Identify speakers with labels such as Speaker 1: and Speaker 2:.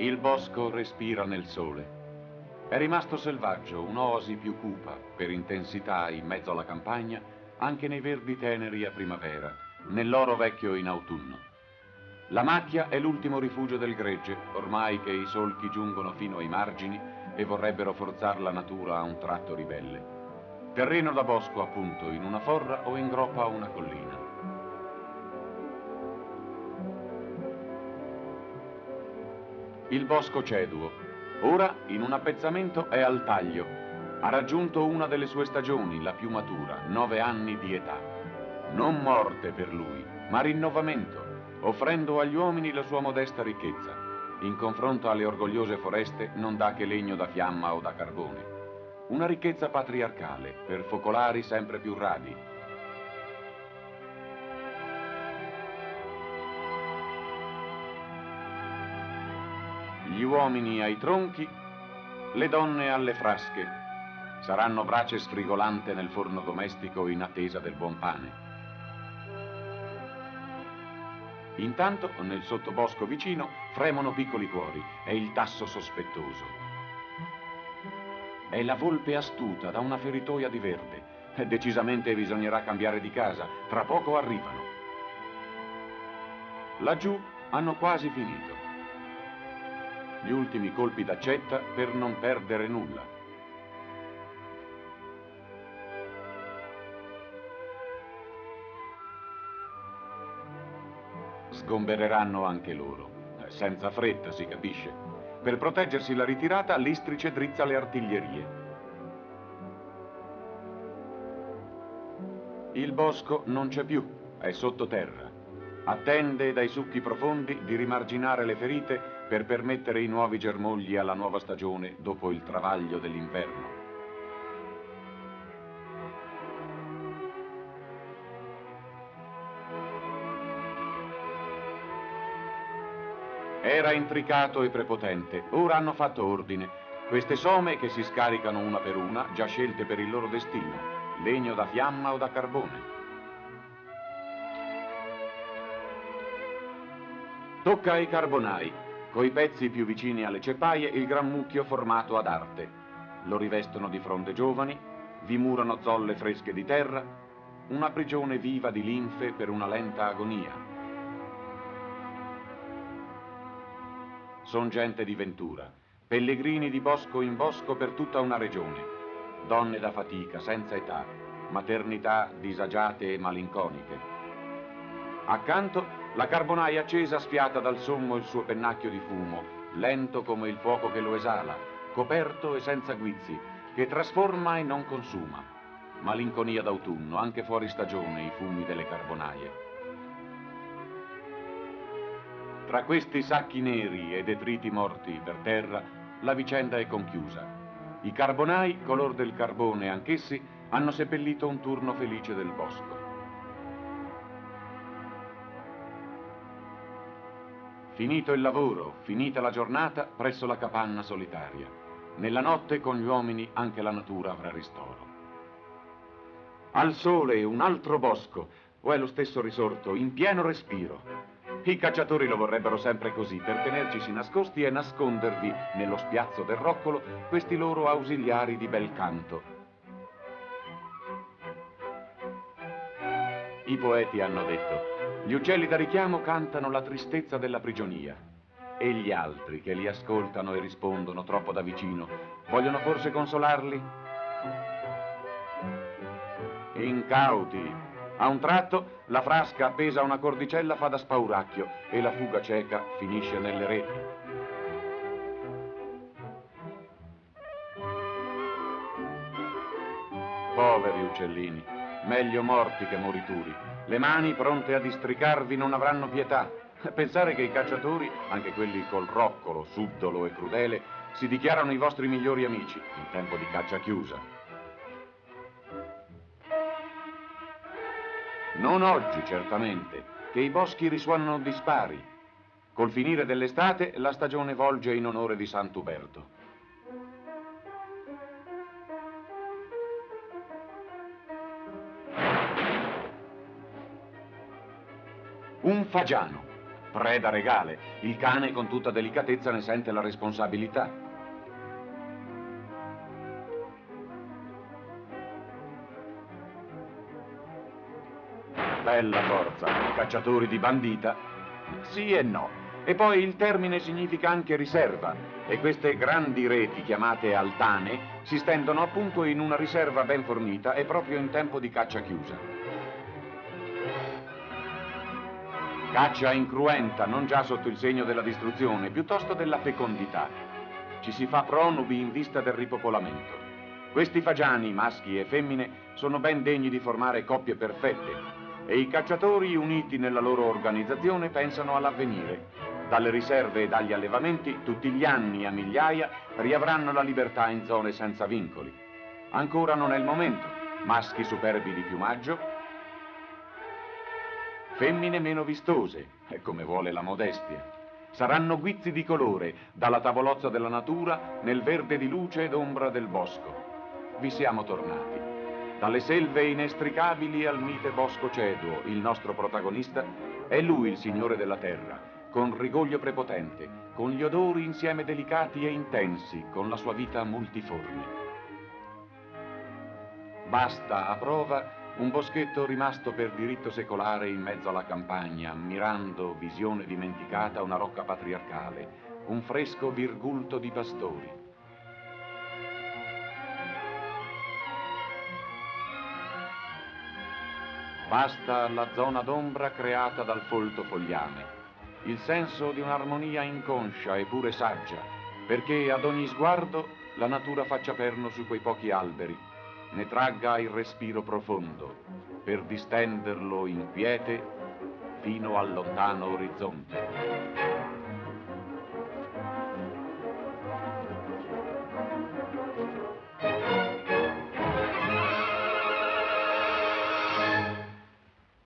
Speaker 1: Il bosco respira nel sole. È rimasto selvaggio, un'oasi più cupa, per intensità in mezzo alla campagna, anche nei verdi teneri a primavera, nell'oro vecchio in autunno. La macchia è l'ultimo rifugio del gregge, ormai che i solchi giungono fino ai margini e vorrebbero forzar la natura a un tratto ribelle. Terreno da bosco, appunto, in una forra o in groppa a una collina. Il bosco ceduo, ora in un appezzamento è al taglio. Ha raggiunto una delle sue stagioni, la più matura, 9 anni di età. Non morte per lui, ma rinnovamento, offrendo agli uomini la sua modesta ricchezza. In confronto alle orgogliose foreste non dà che legno da fiamma o da carbone. Una ricchezza patriarcale, per focolari sempre più radi. Gli uomini ai tronchi, le donne alle frasche. Saranno brace sfrigolante nel forno domestico in attesa del buon pane. Intanto, nel sottobosco vicino, fremono piccoli cuori. È il tasso sospettoso. È la volpe astuta da una feritoia di verde. Decisamente bisognerà cambiare di casa. Tra poco arrivano. Laggiù hanno quasi finito. Gli ultimi colpi d'accetta per non perdere nulla. Sgombereranno anche loro. Senza fretta, si capisce. Per proteggersi la ritirata, l'Istrice drizza le artiglierie. Il bosco non c'è più, è sottoterra. Attende dai succhi profondi di rimarginare le ferite per permettere i nuovi germogli alla nuova stagione dopo il travaglio dell'inverno. Era intricato e prepotente, ora hanno fatto ordine. Queste some che si scaricano una per una, già scelte per il loro destino, legno da fiamma o da carbone. Tocca ai carbonai, coi pezzi più vicini alle ceppaie, il gran mucchio formato ad arte. Lo rivestono di fronde giovani, vi murano zolle fresche di terra, una prigione viva di linfe per una lenta agonia. Son gente di ventura, pellegrini di bosco in bosco per tutta una regione, donne da fatica, senza età, maternità disagiate e malinconiche. Accanto, la carbonaia accesa sfiata dal sommo il suo pennacchio di fumo, lento come il fuoco che lo esala, coperto e senza guizzi, che trasforma e non consuma. Malinconia d'autunno, anche fuori stagione, i fumi delle carbonaie. Tra questi sacchi neri e detriti morti per terra, la vicenda è conchiusa. I carbonai, color del carbone anch'essi, hanno seppellito un turno felice del bosco. Finito il lavoro, finita la giornata, presso la capanna solitaria. Nella notte con gli uomini anche la natura avrà ristoro. Al sole un altro bosco, o è lo stesso risorto, in pieno respiro. I cacciatori lo vorrebbero sempre così, per tenercisi nascosti e nascondervi, nello spiazzo del roccolo, questi loro ausiliari di bel canto. I poeti hanno detto, gli uccelli da richiamo cantano la tristezza della prigionia. E gli altri che li ascoltano e rispondono troppo da vicino, vogliono forse consolarli? Incauti. A un tratto la frasca appesa a una cordicella fa da spauracchio e la fuga cieca finisce nelle reti. Poveri uccellini, meglio morti che morituri. Le mani pronte a districarvi non avranno pietà. Pensare che i cacciatori, anche quelli col roccolo, subdolo e crudele, si dichiarano i vostri migliori amici in tempo di caccia chiusa. Non oggi, certamente, che i boschi risuonano di spari. Col finire dell'estate, la stagione volge in onore di Sant'Uberto. Un fagiano. Preda regale. Il cane con tutta delicatezza ne sente la responsabilità. Bella forza, cacciatori di bandita? Sì e no. E poi il termine significa anche riserva, e queste grandi reti chiamate altane si stendono appunto in una riserva ben fornita e proprio in tempo di caccia chiusa. Caccia incruenta, non già sotto il segno della distruzione, piuttosto della fecondità. Ci si fa pronubi in vista del ripopolamento. Questi fagiani, maschi e femmine, sono ben degni di formare coppie perfette, e i cacciatori, uniti nella loro organizzazione, pensano all'avvenire. Dalle riserve e dagli allevamenti, tutti gli anni a migliaia riavranno la libertà in zone senza vincoli. Ancora non è il momento. Maschi superbi di piumaggio, femmine meno vistose, e come vuole la modestia. Saranno guizzi di colore, dalla tavolozza della natura, nel verde di luce ed ombra del bosco. Vi siamo tornati. Dalle selve inestricabili al mite bosco ceduo, il nostro protagonista è lui il signore della terra, con rigoglio prepotente, con gli odori insieme delicati e intensi, con la sua vita multiforme. Basta, a prova, un boschetto rimasto per diritto secolare in mezzo alla campagna, ammirando, visione dimenticata, una rocca patriarcale, un fresco virgulto di pastori. Basta la zona d'ombra creata dal folto fogliame, il senso di un'armonia inconscia e pure saggia, perché ad ogni sguardo la natura faccia perno su quei pochi alberi, ne tragga il respiro profondo, per distenderlo in quiete fino al lontano orizzonte.